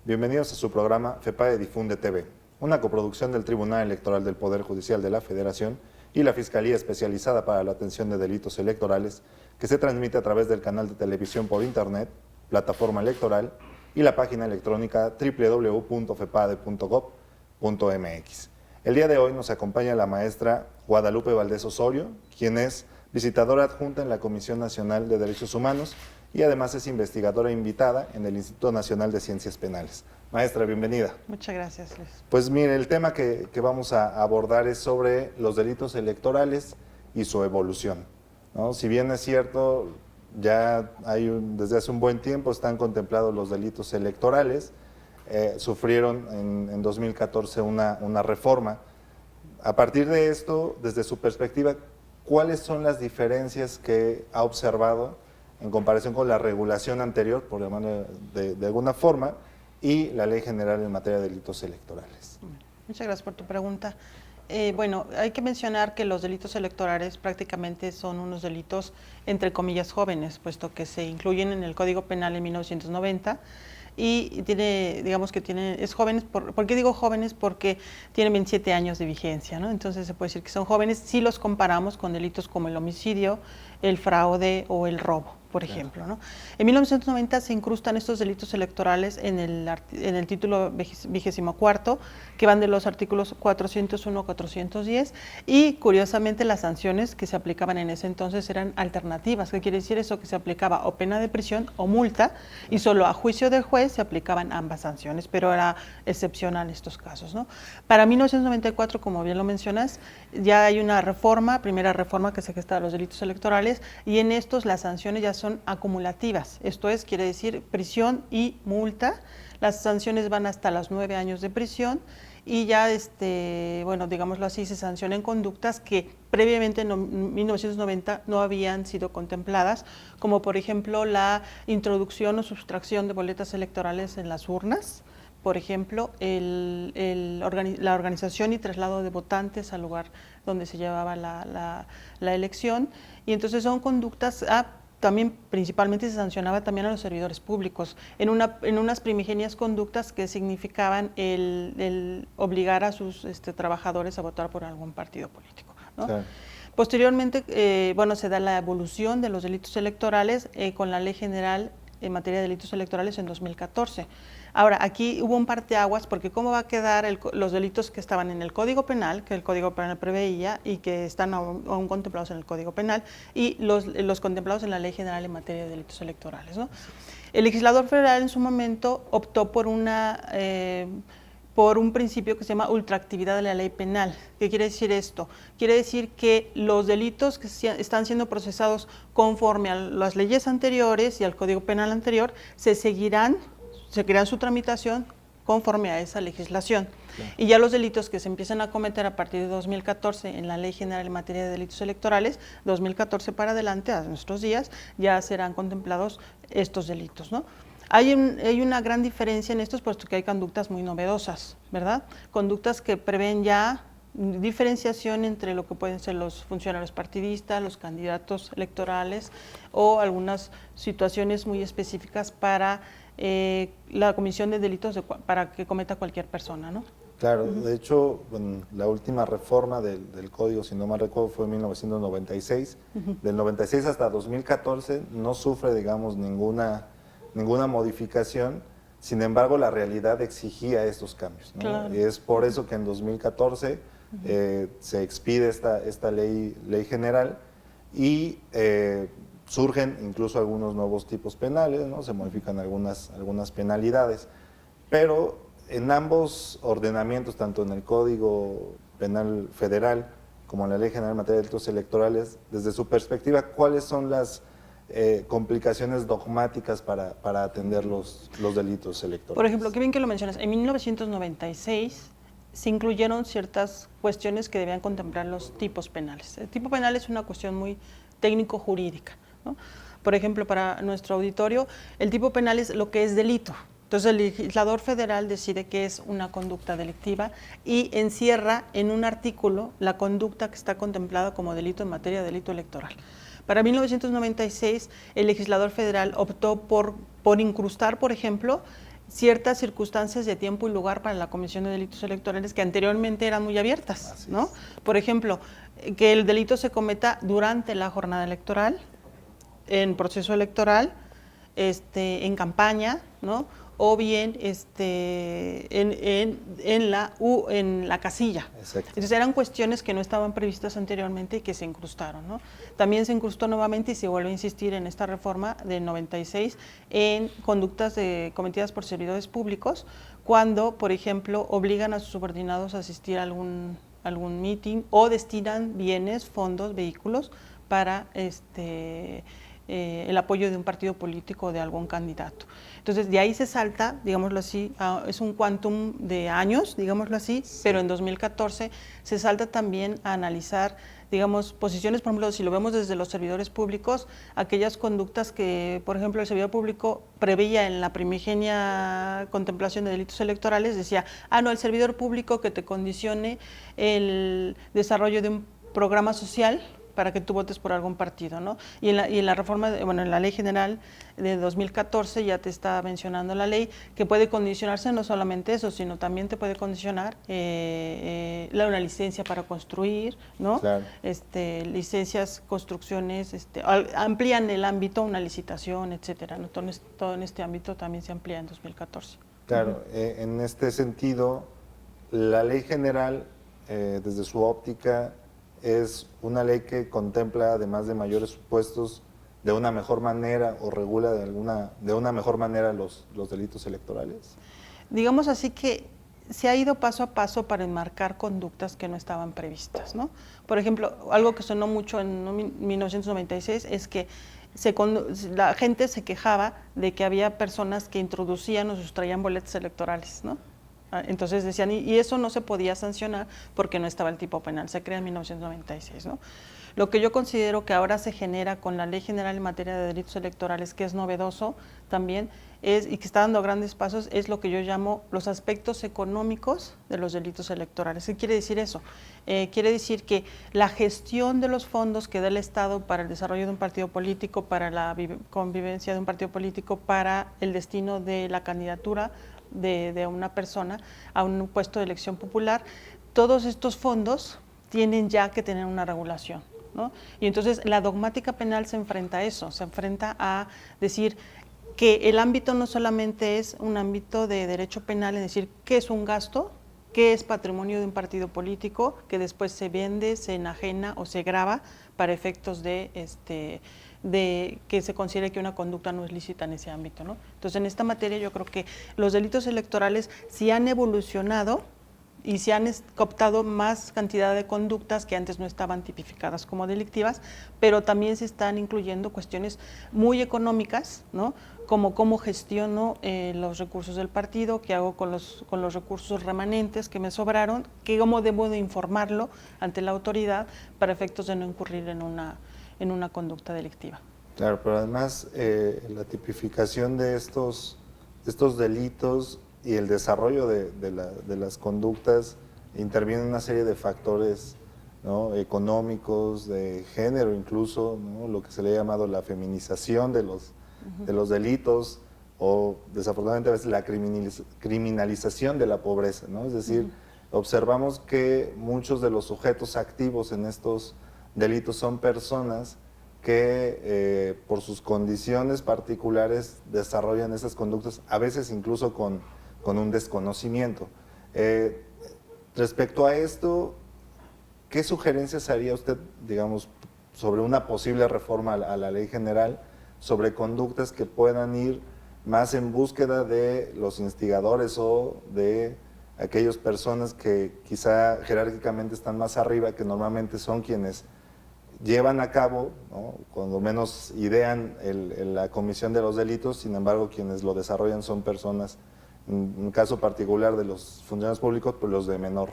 Bienvenidos a su programa FEPADE Difunde TV, una coproducción del Tribunal Electoral del Poder Judicial de la Federación y la Fiscalía Especializada para la Atención de Delitos Electorales, que se transmite a través del canal de televisión por Internet, plataforma electoral y la página electrónica www.fepade.gov.mx. El día de hoy nos acompaña la maestra Guadalupe Valdés Osorio, quien es visitadora adjunta en la Comisión Nacional de Derechos Humanos y además es investigadora invitada en el Instituto Nacional de Ciencias Penales. Maestra, bienvenida. Muchas gracias, Luis. Pues mire, el tema que vamos a abordar es sobre los delitos electorales y su evolución, ¿no? Si bien es cierto, ya desde hace un buen tiempo están contemplados los delitos electorales, sufrieron en 2014 una reforma. A partir de esto, desde su perspectiva, ¿cuáles son las diferencias que ha observado en comparación con la regulación anterior, por llamarlo de alguna forma, y la Ley General en materia de delitos electorales? Muchas gracias por tu pregunta. Bueno, hay que mencionar que los delitos electorales prácticamente son unos delitos, entre comillas, jóvenes, puesto que se incluyen en el Código Penal en 1990 y es jóvenes. ¿Por qué digo jóvenes? Porque tienen 27 años de vigencia, ¿no? Entonces se puede decir que son jóvenes si los comparamos con delitos como el homicidio, el fraude o el robo, por ejemplo, ¿no? En 1990 se incrustan estos delitos electorales en el título 24, que van de los artículos 401 a 410, y curiosamente las sanciones que se aplicaban en ese entonces eran alternativas. ¿Qué quiere decir eso? Que se aplicaba o pena de prisión o multa, y solo a juicio del juez se aplicaban ambas sanciones, pero era excepcional estos casos, ¿no? Para 1994, como bien lo mencionas, ya hay una reforma, primera reforma que se gesta a los delitos electorales, y en estos las sanciones ya son acumulativas. Esto es, quiere decir prisión y multa. Las sanciones van hasta los 9 años de prisión y ya, bueno, digámoslo así, se sancionan conductas que previamente en 1990 no habían sido contempladas, como por ejemplo la introducción o sustracción de boletas electorales en las urnas, por ejemplo, la organización y traslado de votantes al lugar donde se llevaba la elección, y entonces son conductas. También principalmente se sancionaba también a los servidores públicos en unas primigenias conductas que significaban el obligar a sus trabajadores a votar por algún partido político, ¿no? Sí. Posteriormente, bueno, se da la evolución de los delitos electorales con la Ley General en materia de delitos electorales en 2014. Ahora, aquí hubo un parteaguas, porque ¿cómo va a quedar los delitos que estaban en el Código Penal, que el Código Penal preveía y que están aún contemplados en el Código Penal, y los contemplados en la Ley General en materia de delitos electorales, ¿no? El legislador federal en su momento optó por un principio que se llama ultraactividad de la ley penal. ¿Qué quiere decir esto? Quiere decir que los delitos que están siendo procesados conforme a las leyes anteriores y al Código Penal anterior seguirán su tramitación conforme a esa legislación. Claro. Y ya los delitos que se empiezan a cometer a partir de 2014 en la Ley General en materia de delitos electorales, 2014 para adelante, a nuestros días, ya serán contemplados estos delitos, ¿no? Hay una gran diferencia en estos, puesto que hay conductas muy novedosas, ¿verdad? Conductas que prevén ya diferenciación entre lo que pueden ser los funcionarios partidistas, los candidatos electorales, o algunas situaciones muy específicas para la comisión de delitos para que cometa cualquier persona, ¿no? Claro, de hecho, la última reforma del Código, si no mal recuerdo, fue en 1996. Del 96 hasta 2014 no sufre, digamos, ninguna modificación. Sin embargo, la realidad exigía estos cambios, ¿no? Claro. Y es por eso que en 2014 se expide esta ley general y surgen incluso algunos nuevos tipos penales, ¿no? Se modifican algunas penalidades, pero en ambos ordenamientos, tanto en el Código Penal Federal como en la Ley General en materia de delitos electorales, desde su perspectiva, ¿cuáles son las complicaciones dogmáticas para atender los delitos electorales? Por ejemplo, qué bien que lo mencionas, en 1996 se incluyeron ciertas cuestiones que debían contemplar los tipos penales. El tipo penal es una cuestión muy técnico-jurídica, ¿no? Por ejemplo, para nuestro auditorio, el tipo penal es lo que es delito. Entonces el legislador federal decide que es una conducta delictiva y encierra en un artículo la conducta que está contemplada como delito en materia de delito electoral. Para 1996, el legislador federal optó por incrustar, por ejemplo, ciertas circunstancias de tiempo y lugar para la comisión de delitos electorales que anteriormente eran muy abiertas, Así ¿no? es. Por ejemplo, que el delito se cometa durante la jornada electoral, en proceso electoral, en campaña, ¿no? O bien en la casilla. Exacto. Entonces eran cuestiones que no estaban previstas anteriormente y que se incrustaron, ¿no? También se incrustó nuevamente y se vuelve a insistir en esta reforma del 96 en conductas cometidas por servidores públicos cuando, por ejemplo, obligan a sus subordinados a asistir a algún meeting o destinan bienes, fondos, vehículos para el apoyo de un partido político o de algún candidato. Entonces, de ahí se salta, digámoslo así, es un quantum de años, digámoslo así, sí. Pero en 2014 se salta también a analizar, digamos, posiciones, por ejemplo, si lo vemos desde los servidores públicos, aquellas conductas que, por ejemplo, el servidor público preveía en la primigenia contemplación de delitos electorales, decía, no, el servidor público que te condicione el desarrollo de un programa social para que tú votes por algún partido, ¿no? Y en la reforma, en la Ley General de 2014 ya te está mencionando la ley que puede condicionarse no solamente eso, sino también te puede condicionar una licencia para construir, ¿no? Claro. Licencias, construcciones, amplían el ámbito, una licitación, etcétera, ¿no? Todo en este ámbito también se amplía en 2014. Claro, en este sentido, la Ley General, desde su óptica, es una ley que contempla, además de mayores supuestos, de una mejor manera o regula de una mejor manera los delitos electorales. Digamos así que se ha ido paso a paso para enmarcar conductas que no estaban previstas, ¿no? Por ejemplo, algo que sonó mucho en 1996 es que la gente se quejaba de que había personas que introducían o sustraían boletas electorales, ¿no? Entonces decían, y eso no se podía sancionar porque no estaba el tipo penal, se crea en 1996, ¿no? Lo que yo considero que ahora se genera con la Ley General en materia de delitos electorales, que es novedoso también, y que está dando grandes pasos, es lo que yo llamo los aspectos económicos de los delitos electorales. ¿Qué quiere decir eso? Quiere decir que la gestión de los fondos que da el Estado para el desarrollo de un partido político, para la convivencia de un partido político, para el destino de la candidatura de una persona a un puesto de elección popular, todos estos fondos tienen ya que tener una regulación, ¿no? Y entonces la dogmática penal se enfrenta a eso, se enfrenta a decir que el ámbito no solamente es un ámbito de derecho penal, es decir, qué es un gasto, qué es patrimonio de un partido político, que después se vende, se enajena o se grava para efectos de que se considere que una conducta no es lícita en ese ámbito, ¿no? Entonces, en esta materia yo creo que los delitos electorales sí han evolucionado y se han cooptado más cantidad de conductas que antes no estaban tipificadas como delictivas, pero también se están incluyendo cuestiones muy económicas, ¿no? Como cómo gestiono los recursos del partido, qué hago con los recursos remanentes que me sobraron, cómo debo de informarlo ante la autoridad para efectos de no incurrir en una conducta delictiva. Claro, pero además la tipificación de estos delitos y el desarrollo de las conductas intervienen una serie de factores, ¿no? Económicos, de género incluso, ¿no? Lo que se le ha llamado la feminización de los delitos o desafortunadamente a veces la criminalización de la pobreza, ¿no? Es decir, observamos que muchos de los sujetos activos en estos delitos son personas que por sus condiciones particulares desarrollan esas conductas, a veces incluso con un desconocimiento. Respecto a esto, ¿qué sugerencias haría usted, digamos, sobre una posible reforma a la Ley General, sobre conductas que puedan ir más en búsqueda de los instigadores o de aquellas personas que quizá jerárquicamente están más arriba, que normalmente son quienes llevan a cabo, ¿no? Cuando menos idean la comisión de los delitos, sin embargo quienes lo desarrollan son personas, en un caso particular de los funcionarios públicos, pues los de menor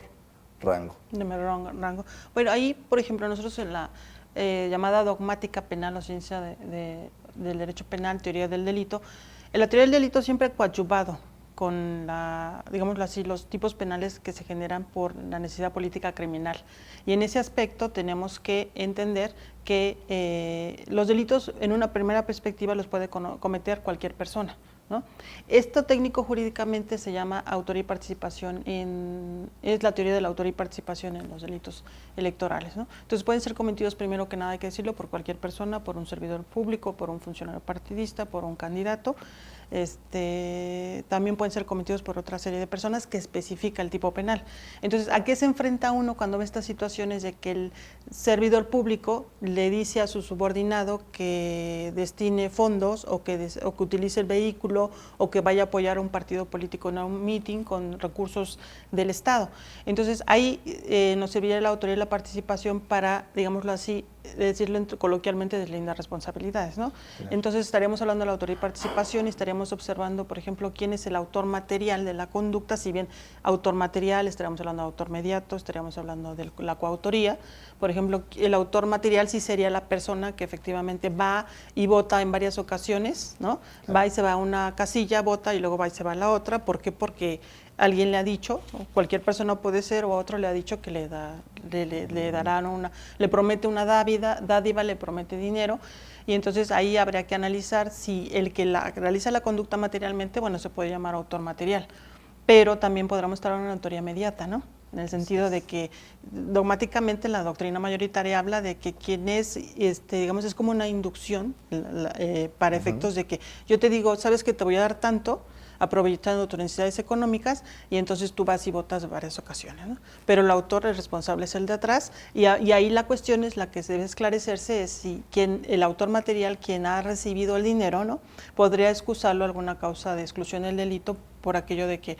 rango. De menor rango. Bueno, ahí, por ejemplo, nosotros en la llamada dogmática penal o ciencia del derecho penal, teoría del delito, en la teoría del delito siempre ha coadyuvado con digámoslo así, los tipos penales que se generan por la necesidad política criminal. Y en ese aspecto tenemos que entender que los delitos en una primera perspectiva los puede cometer cualquier persona, ¿no? Esto técnico jurídicamente se llama autoría y participación, es la teoría de la autoría y participación en los delitos electorales, ¿no? Entonces pueden ser cometidos, primero que nada hay que decirlo, por cualquier persona, por un servidor público, por un funcionario partidista, por un candidato. También pueden ser cometidos por otra serie de personas que especifica el tipo penal. Entonces, ¿a qué se enfrenta uno cuando ve estas situaciones de que el servidor público le dice a su subordinado que destine fondos o que utilice el vehículo o que vaya a apoyar a un partido político en un meeting con recursos del Estado? Entonces, ahí nos serviría la autoría y la participación para, digámoslo así, decirlo coloquialmente, deslindar responsabilidades, ¿no? Claro. Entonces estaríamos hablando de la autoría y participación y estaríamos observando, por ejemplo, quién es el autor material de la conducta. Si bien autor material, estaríamos hablando de autor mediato, estaríamos hablando de la coautoría. Por ejemplo, el autor material sí sería la persona que efectivamente va y vota en varias ocasiones, ¿no? Claro. Va y se va a una casilla, vota y luego va y se va a la otra. ¿Por qué? Porque alguien le ha dicho, cualquier persona puede ser, o a otro le ha dicho que le darán le promete una dádiva, le promete dinero, y entonces ahí habría que analizar si el que realiza la conducta materialmente, bueno, se puede llamar autor material, pero también podríamos estar en una autoría mediata, ¿no? En el sentido de que dogmáticamente la doctrina mayoritaria habla de que quien es, digamos, es como una inducción para efectos de que yo te digo, sabes que te voy a dar tanto, aprovechando tus necesidades económicas, y entonces tú vas y votas en varias ocasiones, ¿no? Pero el autor, el responsable es el de atrás, y ahí la cuestión es la que debe esclarecerse, es si el autor material, quien ha recibido el dinero, ¿no?, podría excusarlo alguna causa de exclusión del delito por aquello de que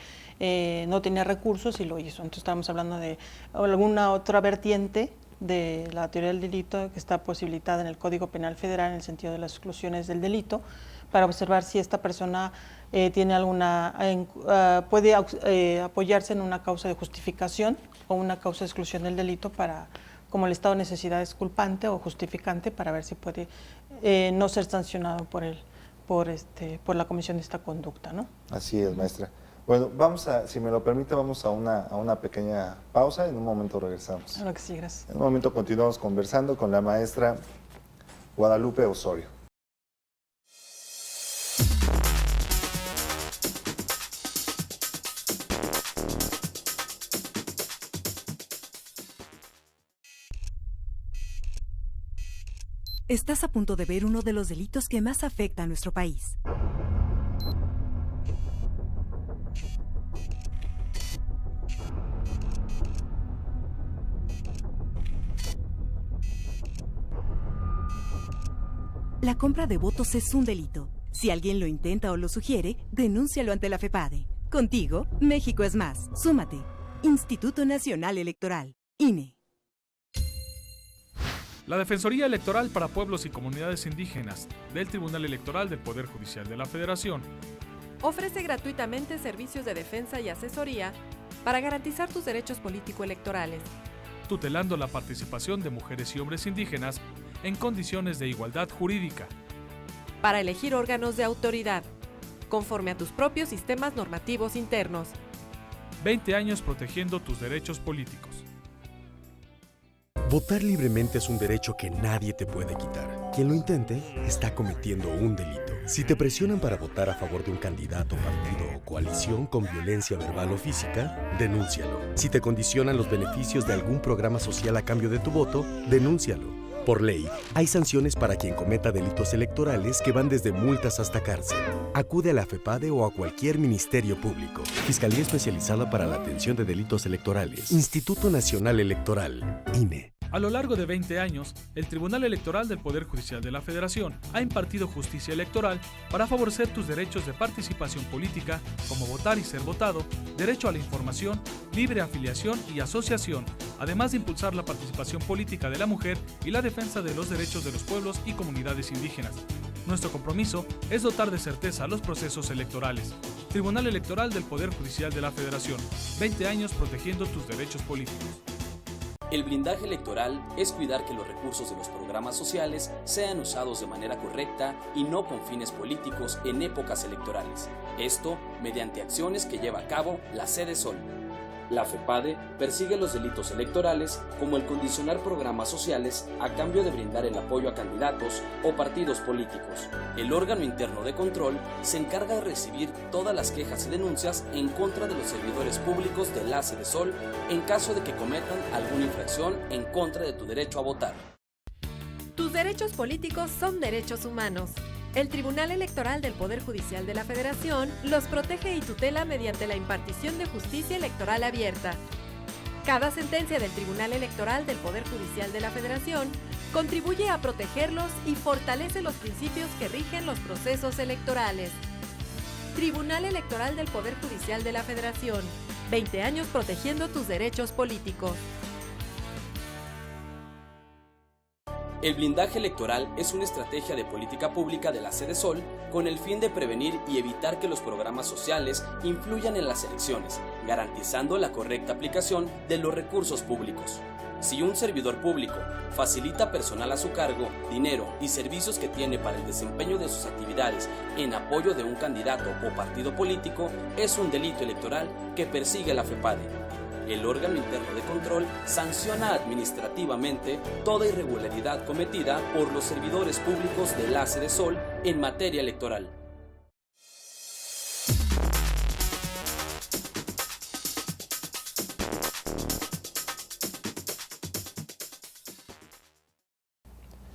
no tenía recursos y lo hizo. Entonces estamos hablando de alguna otra vertiente de la teoría del delito que está posibilitada en el Código Penal Federal en el sentido de las exclusiones del delito, para observar si esta persona tiene puede apoyarse en una causa de justificación o una causa de exclusión del delito como el estado de necesidad es culpante o justificante, para ver si puede no ser sancionado por la comisión de esta conducta, ¿no? Así es, maestra. Bueno, si me lo permite, vamos a una pequeña pausa y en un momento regresamos. Claro que sí, gracias. En un momento continuamos conversando con la maestra Guadalupe Osorio. Estás a punto de ver uno de los delitos que más afecta a nuestro país. La compra de votos es un delito. Si alguien lo intenta o lo sugiere, denúncialo ante la FEPADE. Contigo, México es más. Súmate. Instituto Nacional Electoral, INE. La Defensoría Electoral para Pueblos y Comunidades Indígenas del Tribunal Electoral del Poder Judicial de la Federación ofrece gratuitamente servicios de defensa y asesoría para garantizar tus derechos político-electorales, tutelando la participación de mujeres y hombres indígenas en condiciones de igualdad jurídica, para elegir órganos de autoridad, conforme a tus propios sistemas normativos internos. 20 años protegiendo tus derechos políticos. Votar libremente es un derecho que nadie te puede quitar. Quien lo intente está cometiendo un delito. Si te presionan para votar a favor de un candidato, partido o coalición con violencia verbal o física, denúncialo. Si te condicionan los beneficios de algún programa social a cambio de tu voto, denúncialo. Por ley, hay sanciones para quien cometa delitos electorales que van desde multas hasta cárcel. Acude a la FEPADE o a cualquier ministerio público. Fiscalía Especializada para la Atención de Delitos Electorales. Instituto Nacional Electoral, INE. A lo largo de 20 años, el Tribunal Electoral del Poder Judicial de la Federación ha impartido justicia electoral para favorecer tus derechos de participación política, como votar y ser votado, derecho a la información, libre afiliación y asociación, además de impulsar la participación política de la mujer y la defensa de los derechos de los pueblos y comunidades indígenas. Nuestro compromiso es dotar de certeza los procesos electorales. Tribunal Electoral del Poder Judicial de la Federación, 20 años protegiendo tus derechos políticos. El blindaje electoral es cuidar que los recursos de los programas sociales sean usados de manera correcta y no con fines políticos en épocas electorales. Esto mediante acciones que lleva a cabo la Sede Sol. La FEPADE persigue los delitos electorales como el condicionar programas sociales a cambio de brindar el apoyo a candidatos o partidos políticos. El órgano interno de control se encarga de recibir todas las quejas y denuncias en contra de los servidores públicos de la Sedesol en caso de que cometan alguna infracción en contra de tu derecho a votar. Tus derechos políticos son derechos humanos. El Tribunal Electoral del Poder Judicial de la Federación los protege y tutela mediante la impartición de justicia electoral abierta. Cada sentencia del Tribunal Electoral del Poder Judicial de la Federación contribuye a protegerlos y fortalece los principios que rigen los procesos electorales. Tribunal Electoral del Poder Judicial de la Federación, 20 años protegiendo tus derechos políticos. El blindaje electoral es una estrategia de política pública de la Sedesol con el fin de prevenir y evitar que los programas sociales influyan en las elecciones, garantizando la correcta aplicación de los recursos públicos. Si un servidor público facilita personal a su cargo, dinero y servicios que tiene para el desempeño de sus actividades en apoyo de un candidato o partido político, es un delito electoral que persigue la FEPADE. El órgano interno de control sanciona administrativamente toda irregularidad cometida por los servidores públicos de la Sedesol en materia electoral.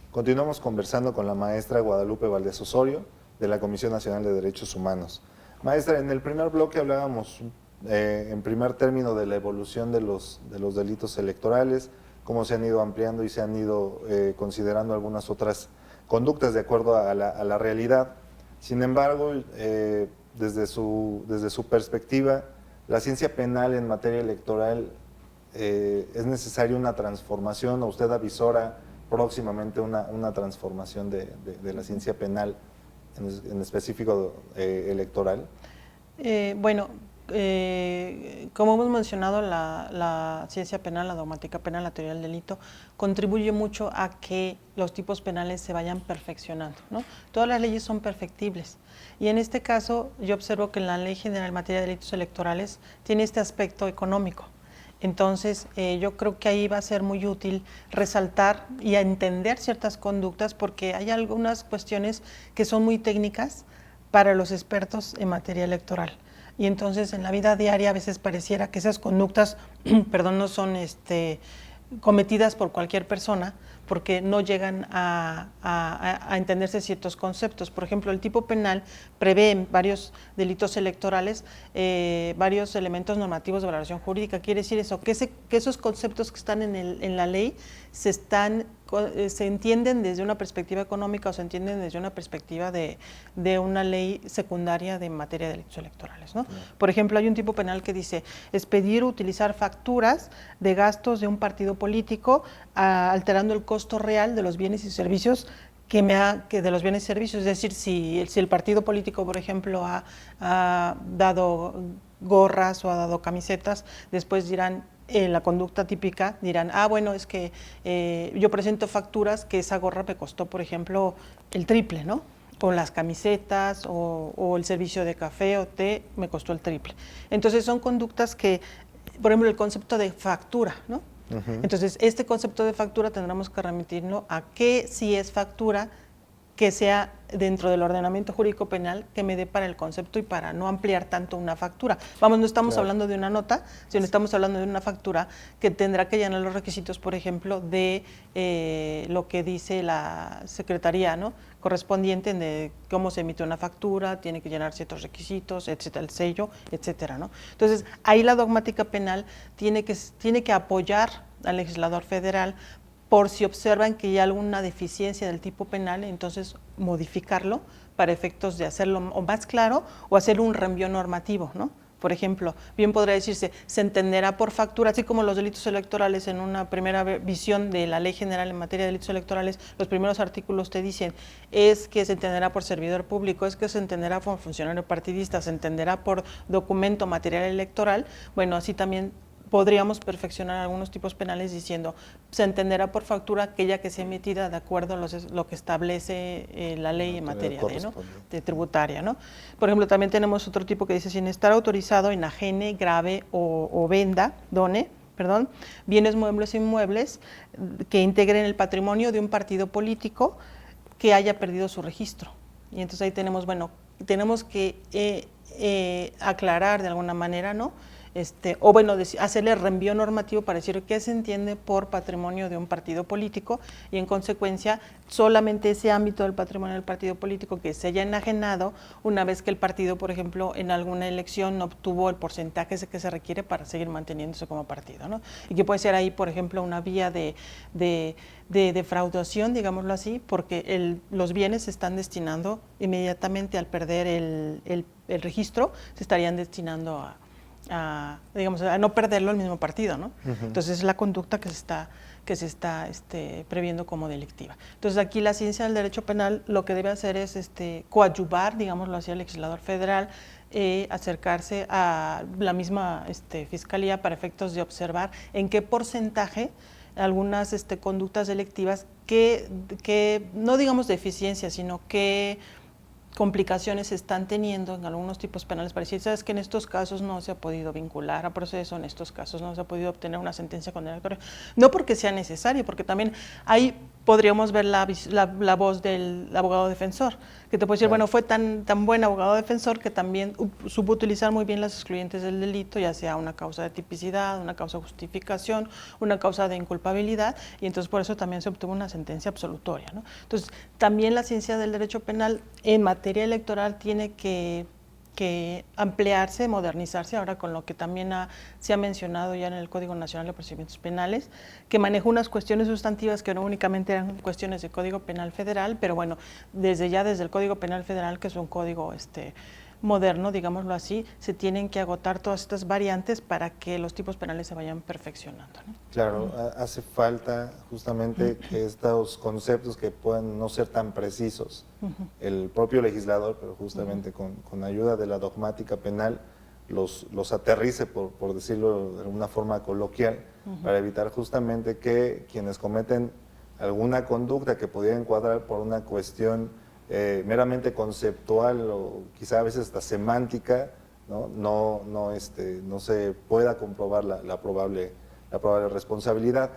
Continuamos conversando con la maestra Guadalupe Valdés Osorio, de la Comisión Nacional de Derechos Humanos. Maestra, en el primer bloque hablábamos en primer término de la evolución de los delitos electorales, cómo se han ido ampliando y se han ido considerando algunas otras conductas de acuerdo a la realidad. Sin embargo, desde su perspectiva, la ciencia penal en materia electoral es necesaria una transformación, o usted avisora próximamente una transformación de la ciencia penal, en específico electoral. Como hemos mencionado, la ciencia penal, la dogmática penal, la teoría del delito, contribuye mucho a que los tipos penales se vayan perfeccionando, ¿no? Todas las leyes son perfectibles y en este caso yo observo que la Ley General en materia de delitos electorales tiene este aspecto económico. Entonces, yo creo que ahí va a ser muy útil resaltar y a entender ciertas conductas, porque hay algunas cuestiones que son muy técnicas para los expertos en materia electoral. Y entonces en la vida diaria a veces pareciera que esas conductas no son cometidas por cualquier persona, porque no llegan a entenderse ciertos conceptos. Por ejemplo, el tipo penal prevé en varios delitos electorales varios elementos normativos de valoración jurídica. Quiere decir eso, que esos conceptos que están en la ley se entienden desde una perspectiva económica o se entienden desde una perspectiva de una ley secundaria de materia de delitos electorales, ¿no? Por ejemplo, hay un tipo penal que dice expedir o utilizar facturas de gastos de un partido político alterando el costo real de los bienes y servicios de los bienes y servicios. Es decir, si el partido político, por ejemplo, ha dado gorras o ha dado camisetas, después dirán, la conducta típica dirán, bueno, es que yo presento facturas que esa gorra me costó, por ejemplo, el triple, ¿no? O las camisetas o el servicio de café o té me costó el triple. Entonces son conductas que, por ejemplo, el concepto de factura, ¿no? Entonces, este concepto de factura tendremos que remitirnos a qué sí es factura, que sea dentro del ordenamiento jurídico penal que me dé para el concepto y para no ampliar tanto una factura. No estamos hablando de una nota, sino estamos hablando de una factura que tendrá que llenar los requisitos, por ejemplo, de lo que dice la Secretaría, ¿no?, correspondiente de cómo se emite una factura, tiene que llenar ciertos requisitos, etcétera, el sello, etcétera, ¿no? Entonces, ahí la dogmática penal tiene que apoyar al legislador federal por si observan que hay alguna deficiencia del tipo penal, entonces modificarlo para efectos de hacerlo o más claro o hacer un reenvío normativo, ¿no? Por ejemplo, bien podría decirse, se entenderá por factura, así como los delitos electorales en una primera visión de la Ley General en materia de delitos electorales, los primeros artículos te dicen, es que se entenderá por servidor público, es que se entenderá por funcionario partidista, se entenderá por documento material electoral. Bueno, así también podríamos perfeccionar algunos tipos penales diciendo, se entenderá por factura aquella que sea emitida de acuerdo a lo que establece la ley en materia de tributaria, ¿no? Por ejemplo, también tenemos otro tipo que dice, sin estar autorizado, enajene, grave o venda, bienes muebles e inmuebles que integren el patrimonio de un partido político que haya perdido su registro. Y entonces ahí tenemos, bueno, tenemos que aclarar de alguna manera, ¿no? O bueno, hacerle reenvío normativo para decir qué se entiende por patrimonio de un partido político y en consecuencia solamente ese ámbito del patrimonio del partido político que se haya enajenado una vez que el partido, por ejemplo, en alguna elección no obtuvo el porcentaje que se requiere para seguir manteniéndose como partido, ¿no? Y que puede ser ahí, por ejemplo, una vía de defraudación, digámoslo así, porque los bienes se están destinando inmediatamente al perder el registro, se estarían destinando a no perderlo el mismo partido, ¿no? Entonces es la conducta que se está previendo como delictiva. Entonces aquí la ciencia del derecho penal lo que debe hacer es coadyuvar, digámoslo así, al legislador federal, acercarse a la misma fiscalía para efectos de observar en qué porcentaje algunas conductas delictivas que no digamos deficiencias, sino que complicaciones se están teniendo en algunos tipos penales para decir, sabes que en estos casos no se ha podido vincular a proceso, en estos casos no se ha podido obtener una sentencia condenatoria, no porque sea necesario, porque también ahí podríamos ver la voz del abogado defensor, que te puede decir, bueno, fue tan buen abogado defensor que también supo utilizar muy bien las excluyentes del delito, ya sea una causa de tipicidad, una causa de justificación, una causa de inculpabilidad, y entonces por eso también se obtuvo una sentencia absolutoria, ¿no? Entonces, también la ciencia del derecho penal en materia electoral tiene que ampliarse, modernizarse, ahora con lo que también se ha mencionado ya en el Código Nacional de Procedimientos Penales, que maneja unas cuestiones sustantivas que no únicamente eran cuestiones de Código Penal Federal, pero bueno, desde el Código Penal Federal, que es un código moderno, digámoslo así, se tienen que agotar todas estas variantes para que los tipos penales se vayan perfeccionando, ¿no? Claro, hace falta justamente que estos conceptos que puedan no ser tan precisos, el propio legislador, pero justamente con ayuda de la dogmática penal, los aterrice, por decirlo de alguna forma coloquial, para evitar justamente que quienes cometen alguna conducta que pudiera encuadrar por una cuestión meramente conceptual o quizá a veces hasta semántica, no se pueda comprobar la probable responsabilidad.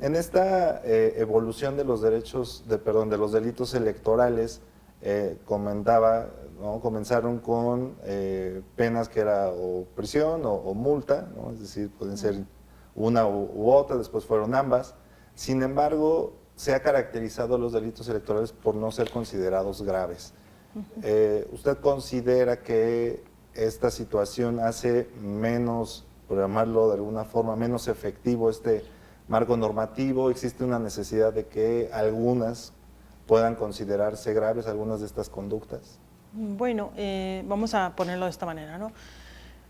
En esta evolución de los de los delitos electorales, comentaba, ¿no? Comenzaron con penas que era o prisión o multa, ¿no? Es decir, pueden ser una u otra, después fueron ambas. Sin embargo, se ha caracterizado los delitos electorales por no ser considerados graves. ¿Usted considera que esta situación hace menos, por llamarlo de alguna forma, menos efectivo este marco normativo? ¿Existe una necesidad de que algunas puedan considerarse graves, algunas de estas conductas? Bueno, vamos a ponerlo de esta manera, ¿no?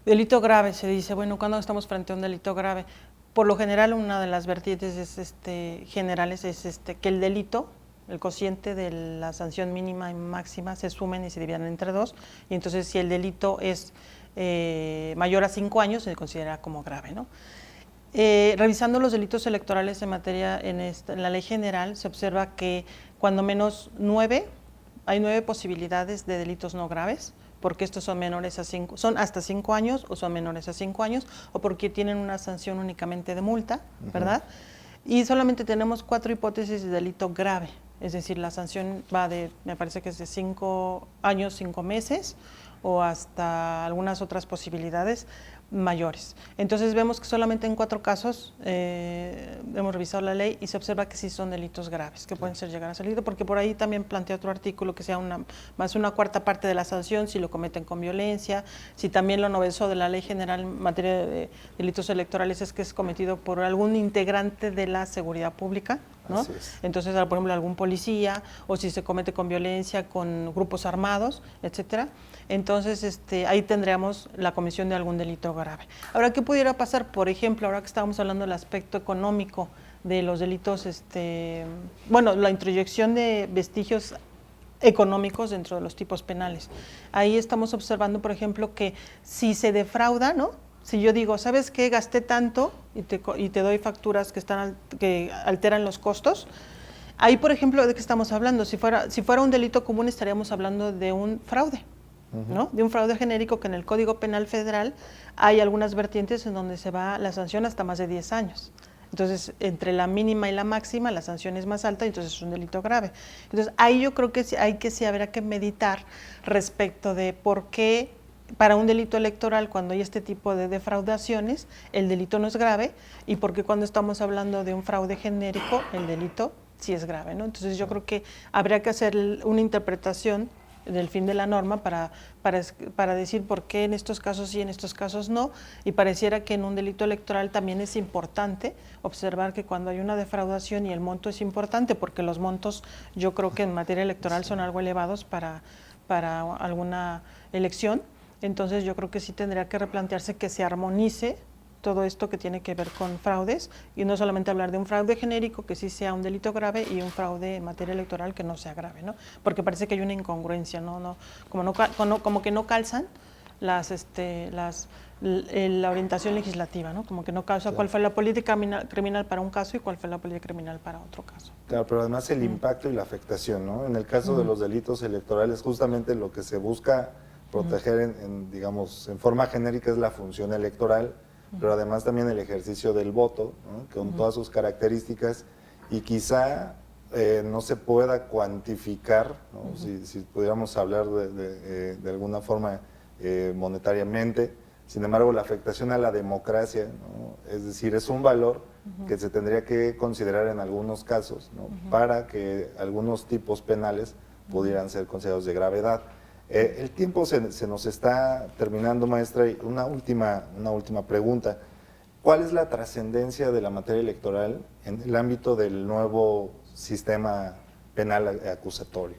Delito grave, se dice, bueno, ¿cuándo estamos frente a un delito grave? Por lo general, una de las vertientes generales es que el delito, el cociente de la sanción mínima y máxima se sumen y se dividen entre dos, y entonces si el delito es mayor a 5 años se considera como grave, ¿no? Revisando los delitos electorales en materia, en la ley general, se observa que cuando menos hay 9 posibilidades de delitos no graves, porque estos son menores a 5, son hasta 5 años o son menores a 5 años, o porque tienen una sanción únicamente de multa, ¿verdad? Y solamente tenemos 4 hipótesis de delito grave, es decir, la sanción va me parece que es de 5 años, 5 meses, o hasta algunas otras posibilidades mayores. Entonces vemos que solamente en 4 casos hemos revisado la ley y se observa que sí son delitos graves, que pueden llegar a ser delito, porque por ahí también plantea otro artículo que sea más una cuarta parte de la sanción si lo cometen con violencia, si también lo novedoso de la ley general en materia de delitos electorales es que es cometido por algún integrante de la seguridad pública, ¿no? Entonces, por ejemplo, algún policía, o si se comete con violencia, con grupos armados, etcétera. Entonces, ahí tendríamos la comisión de algún delito grave. Ahora, ¿qué pudiera pasar? Por ejemplo, ahora que estábamos hablando del aspecto económico de los delitos, bueno, la introyección de vestigios económicos dentro de los tipos penales. Ahí estamos observando, por ejemplo, que si se defrauda, ¿no? Si yo digo, ¿sabes qué? Gasté tanto y te doy facturas que alteran los costos. Ahí, por ejemplo, ¿de qué estamos hablando? Si fuera un delito común, estaríamos hablando de un fraude, ¿no? De un fraude genérico, que en el Código Penal Federal hay algunas vertientes en donde se va la sanción hasta más de 10 años. Entonces, entre la mínima y la máxima, la sanción es más alta, y entonces es un delito grave. Entonces, ahí yo creo que sí habrá que meditar respecto de por qué para un delito electoral, cuando hay este tipo de defraudaciones, el delito no es grave, y por qué cuando estamos hablando de un fraude genérico, el delito sí es grave, ¿no? Entonces, yo creo que habría que hacer una interpretación del fin de la norma para decir por qué en estos casos sí, en estos casos no, y pareciera que en un delito electoral también es importante observar que cuando hay una defraudación y el monto es importante, porque los montos yo creo que en materia electoral son algo elevados para alguna elección, entonces yo creo que sí tendría que replantearse que se armonice todo esto que tiene que ver con fraudes, y no solamente hablar de un fraude genérico que sí sea un delito grave y un fraude en materia electoral que no sea grave, ¿no? Porque parece que hay una incongruencia, como que no calzan la orientación legislativa, ¿no? Como que no calza cuál fue la política criminal para un caso y cuál fue la política criminal para otro caso. Claro, pero además el impacto y la afectación, ¿no? En el caso de los delitos electorales, justamente lo que se busca proteger digamos, en forma genérica es la función electoral, pero además también el ejercicio del voto, ¿no? Con todas sus características, y quizá no se pueda cuantificar, ¿no? Si pudiéramos hablar de alguna forma monetariamente. Sin embargo, la afectación a la democracia, ¿no? Es decir, es un valor que se tendría que considerar en algunos casos, ¿no? Para que algunos tipos penales pudieran ser considerados de gravedad. El tiempo se nos está terminando, maestra, y una última pregunta. ¿Cuál es la trascendencia de la materia electoral en el ámbito del nuevo sistema penal acusatorio?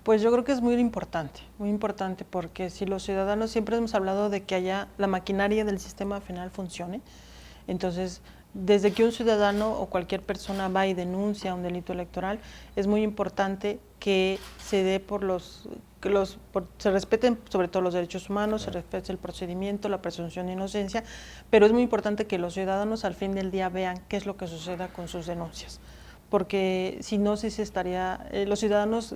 Pues yo creo que es muy importante, porque si los ciudadanos, siempre hemos hablado de que haya la maquinaria del sistema penal funcione, entonces desde que un ciudadano o cualquier persona va y denuncia un delito electoral, es muy importante que se dé se respeten sobre todo los derechos humanos, se respete el procedimiento, la presunción de inocencia, pero es muy importante que los ciudadanos al fin del día vean qué es lo que suceda con sus denuncias, porque si no, los ciudadanos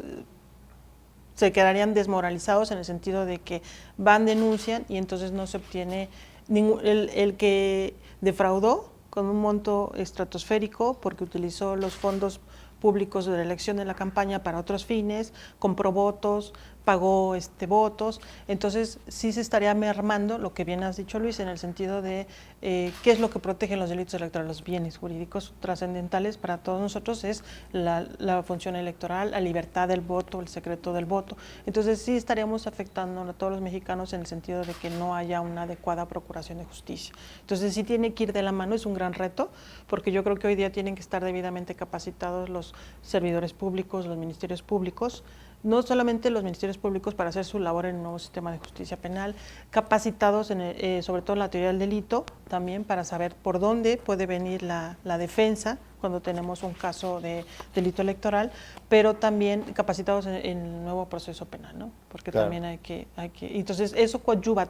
se quedarían desmoralizados en el sentido de que denuncian y entonces no se obtiene el que defraudó con un monto estratosférico porque utilizó los fondos públicos de la elección de la campaña para otros fines, compró votos, pagó votos, entonces sí se estaría mermando lo que bien has dicho, Luis, en el sentido de qué es lo que protegen los delitos electorales, los bienes jurídicos trascendentales para todos nosotros es la función electoral, la libertad del voto, el secreto del voto, entonces sí estaríamos afectando a todos los mexicanos en el sentido de que no haya una adecuada procuración de justicia, entonces sí tiene que ir de la mano, es un gran reto, porque yo creo que hoy día tienen que estar debidamente capacitados los servidores públicos, los ministerios públicos, no solamente los ministerios públicos para hacer su labor en el nuevo sistema de justicia penal, capacitados sobre todo en la teoría del delito, también para saber por dónde puede venir la defensa cuando tenemos un caso de delito electoral, pero también capacitados en el nuevo proceso penal, ¿no? Porque claro, también hay que, entonces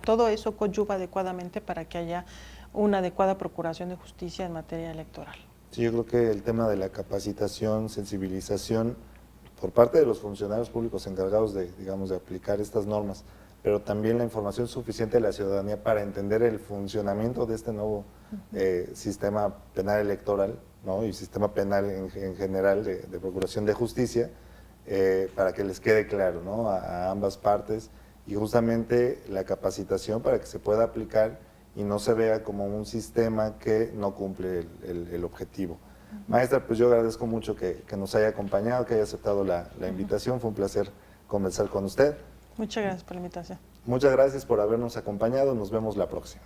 todo eso coadyuva adecuadamente para que haya una adecuada procuración de justicia en materia electoral. Sí, yo creo que el tema de la capacitación, sensibilización por parte de los funcionarios públicos encargados de aplicar estas normas, pero también la información suficiente de la ciudadanía para entender el funcionamiento de este nuevo sistema penal electoral, ¿no? Y sistema penal en general de procuración de justicia, para que les quede claro, ¿no? a ambas partes, y justamente la capacitación para que se pueda aplicar y no se vea como un sistema que no cumple el objetivo. Maestra, pues yo agradezco mucho que nos haya acompañado, que haya aceptado la invitación, fue un placer conversar con usted. Muchas gracias por la invitación. Muchas gracias por habernos acompañado, nos vemos la próxima.